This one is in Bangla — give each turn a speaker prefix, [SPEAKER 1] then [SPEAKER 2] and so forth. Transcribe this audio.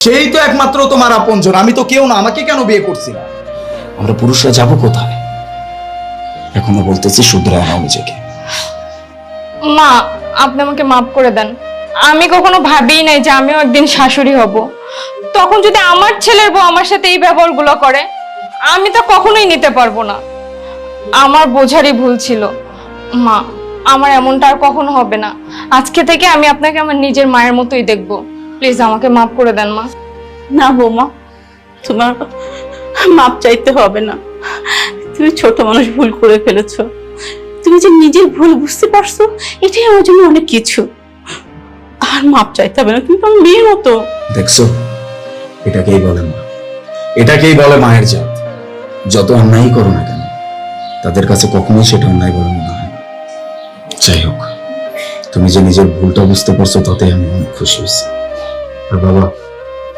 [SPEAKER 1] সেই তো একমাত্র তোমার আপনজন, আমি তো কেউ না। আমাকে কেন বিয়ে করছি? আমরা পুরুষরা যাব কোথায়? এখনো বলতেছি শুধরায় নাও নিজেকে।
[SPEAKER 2] মা, আপনি আমাকে মাফ করে দেন। আমি কখনো ভাবিই নাই যে আমিও একদিন শাশুড়ি হব। তখন যদি আমার ছেলের বউ আমার সাথে এই ব্যবহারগুলো করে, আমি তো কখনোই নিতে পারবো না। আমার বোঝারই ভুল ছিল। মা, আমার এমনটা আর কখনো হবে না। আজকে থেকে আমি আপনাকে আমার নিজের মায়ের মতোই দেখবো। প্লিজ আমাকে মাফ করে দেন মা।
[SPEAKER 3] না বৌমা, তোমার মাপ চাইতে হবে না। তুমি ছোট মানুষ, ভুল করে ফেলেছো। তুমি যে নিজের ভুল বুঝতে পারছো, এটাই আমার জন্য অনেক কিছু। আর মাপ চাইতে হবে না, তুমি তো আমার মেয়ের মতো।
[SPEAKER 1] দেখছো, এটাকেই বলে মা, এটাকেই বলে মায়ের জাত। যত অন্যায় করো না কেন, তাদের কাছে কখনোই সেটা অন্যায় বলে মনে হয় না। যাই হোক, তুমি যে নিজের ভুলটা বুঝতে পারছো তাতে আমি অনেক খুশি হয়েছি। আর বাবা,